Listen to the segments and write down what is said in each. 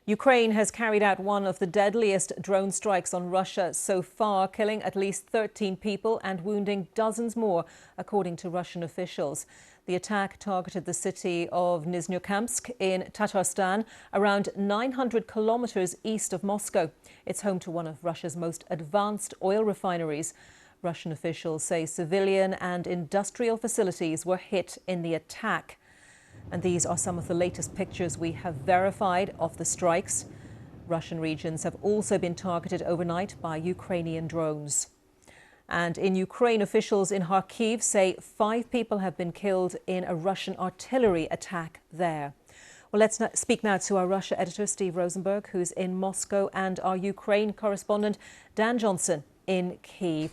Ukraine has carried out one of the deadliest drone strikes on Russia so far, killing at least 13 people and wounding dozens more, according to Russian officials. The attack targeted the city of Nizhnekamsk in Tartarstan, around 900 kilometres east of Moscow. It's home to one of Russia's most advanced oil refineries. Russian officials say civilian and industrial facilities were hit in the attack. And these are some of the latest pictures we have verified of the strikes. Russian regions have also been targeted overnight by Ukrainian drones. And in Ukraine, officials in Kyiv say 5 people have been killed in a Russian artillery attack there. Well, let's speak now to our Russia editor, Steve Rosenberg, who's in Moscow, and our Ukraine correspondent, Dan Johnson, in Kyiv.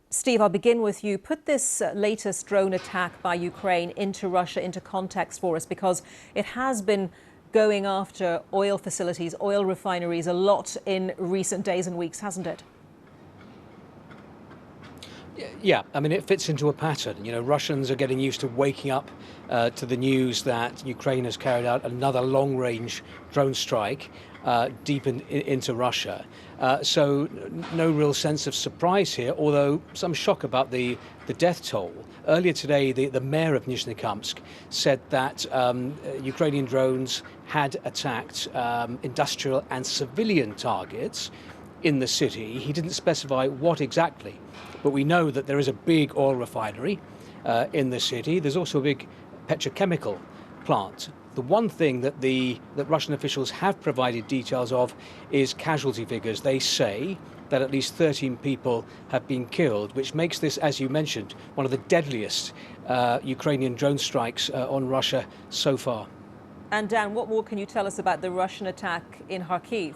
Steve, I'll begin with you. Put this latest drone attack by Ukraine into Russia into context for us, because it has been going after oil facilities, oil refineries a lot in recent days and weeks, hasn't it? Yeah, I mean, it fits into a pattern. You know, Russians are getting used to waking up to the news that Ukraine has carried out another long-range drone strike deep into Russia. So no real sense of surprise here, although some shock about the death toll. Earlier today, the mayor of Nizhnekamsk said that Ukrainian drones had attacked industrial and civilian targets in the city. He didn't specify what exactly, but we know that there is a big oil refinery in the city. There's also a big petrochemical plant. The one thing that Russian officials have provided details of is casualty figures. They say that at least 13 people have been killed, which makes this, as you mentioned, one of the deadliest Ukrainian drone strikes on Russia so far. And Dan, what more can you tell us about the Russian attack in Kyiv?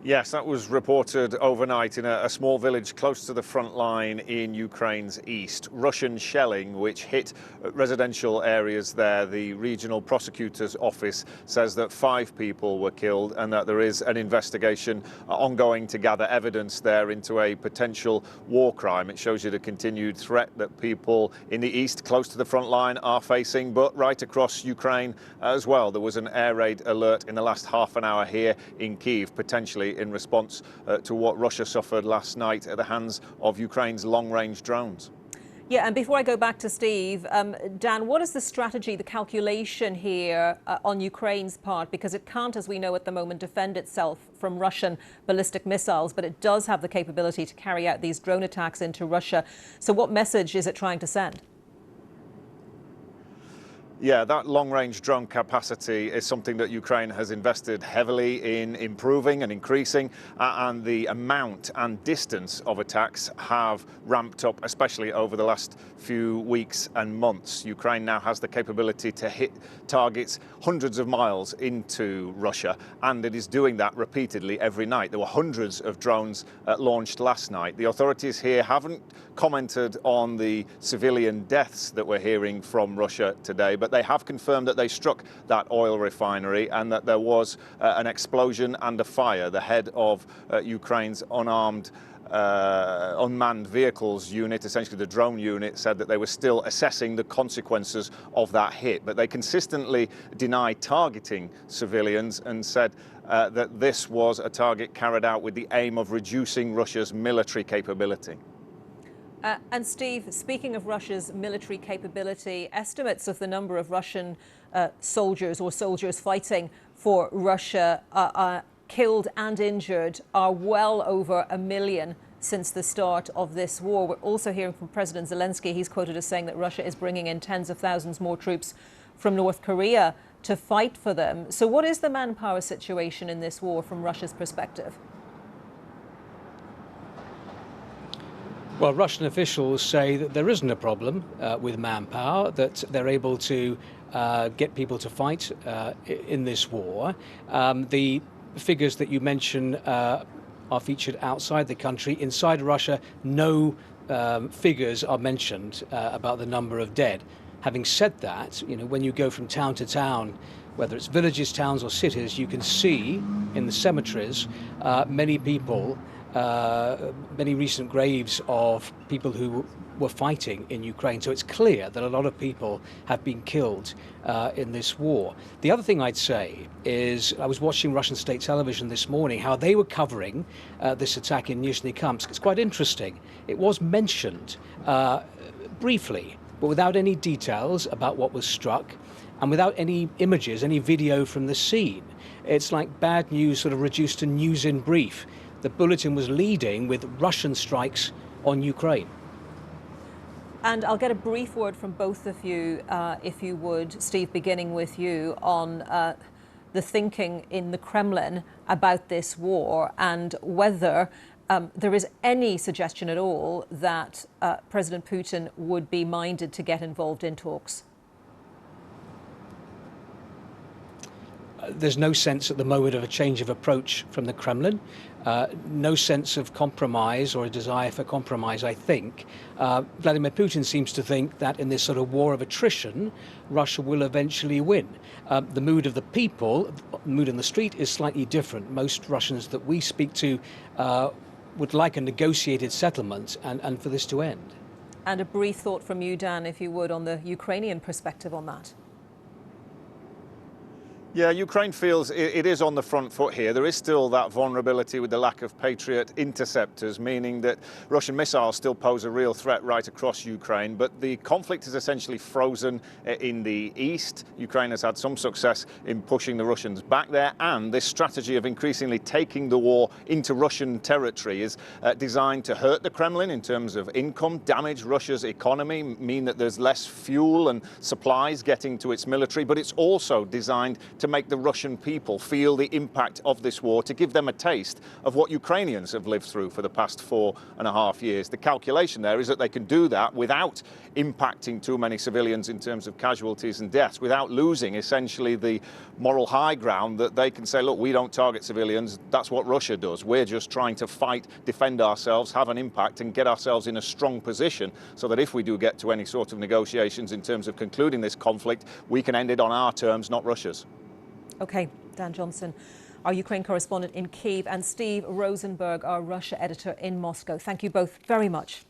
Yes, that was reported overnight in a small village close to the front line in Ukraine's east. Russian shelling, which hit residential areas there. The regional prosecutor's office says that 5 people were killed and that there is an investigation ongoing to gather evidence there into a potential war crime. It shows you the continued threat that people in the east, close to the front line, are facing, but right across Ukraine as well. There was an air raid alert in the last half an hour here in Kyiv, potentially in response to what Russia suffered last night at the hands of Ukraine's long-range drones. Yeah, and before I go back to Steve, Dan, what is the strategy, the calculation here on Ukraine's part? Because it can't, as we know at the moment, defend itself from Russian ballistic missiles, but it does have the capability to carry out these drone attacks into Russia. So what message is it trying to send? Yeah, that long-range drone capacity is something that Ukraine has invested heavily in improving and increasing, and the amount and distance of attacks have ramped up, especially over the last few weeks and months. Ukraine now has the capability to hit targets hundreds of miles into Russia, and it is doing that repeatedly every night. There were hundreds of drones launched last night. The authorities here haven't commented on the civilian deaths that we're hearing from Russia today, but they have confirmed that they struck that oil refinery and that there was an explosion and a fire. The head of Ukraine's unmanned vehicles unit, essentially the drone unit, said that they were still assessing the consequences of that hit. But they consistently denied targeting civilians and said that this was a target carried out with the aim of reducing Russia's military capability. And Steve, speaking of Russia's military capability, estimates of the number of Russian soldiers or soldiers fighting for Russia killed and injured are well over 1 million since the start of this war. We're also hearing from President Zelensky. He's quoted as saying that Russia is bringing in tens of thousands more troops from North Korea to fight for them. So what is the manpower situation in this war from Russia's perspective? Well, Russian officials say that there isn't a problem with manpower, that they're able to get people to fight in this war. The figures that you mention are featured outside the country. Inside Russia, no figures are mentioned about the number of dead. Having said that, you know, when you go from town to town, whether it's villages, towns or cities, you can see in the cemeteries many people many recent graves of people who were fighting in Ukraine. So it's clear that a lot of people have been killed in this war. The other thing I'd say is I was watching Russian state television this morning, how they were covering this attack in Nizhnekamsk. It's quite interesting. It was mentioned briefly, but without any details about what was struck and without any images, any video from the scene. It's like bad news sort of reduced to news in brief. The bulletin was leading with Russian strikes on Ukraine. And I'll get a brief word from both of you, if you would, Steve, beginning with you, on the thinking in the Kremlin about this war and whether there is any suggestion at all that President Putin would be minded to get involved in talks. There's no sense at the moment of a change of approach from the Kremlin. No sense of compromise or a desire for compromise, I think. Vladimir Putin seems to think that in this sort of war of attrition, Russia will eventually win. The mood of the people, the mood in the street, is slightly different. Most Russians that we speak to would like a negotiated settlement and for this to end. And a brief thought from you, Dan, if you would, on the Ukrainian perspective on that. Yeah, Ukraine feels it is on the front foot here. There is still that vulnerability with the lack of Patriot interceptors, meaning that Russian missiles still pose a real threat right across Ukraine. But the conflict is essentially frozen in the east. Ukraine has had some success in pushing the Russians back there. And this strategy of increasingly taking the war into Russian territory is designed to hurt the Kremlin in terms of income, damage Russia's economy, mean that there's less fuel and supplies getting to its military. But it's also designed to make the Russian people feel the impact of this war, to give them a taste of what Ukrainians have lived through for the past 4.5 years. The calculation there is that they can do that without impacting too many civilians in terms of casualties and deaths, without losing essentially the moral high ground that they can say, look, we don't target civilians, that's what Russia does. We're just trying to fight, defend ourselves, have an impact and get ourselves in a strong position so that if we do get to any sort of negotiations in terms of concluding this conflict, we can end it on our terms, not Russia's. OK, Dan Johnson, our Ukraine correspondent in Kyiv, and Steve Rosenberg, our Russia editor in Moscow. Thank you both very much.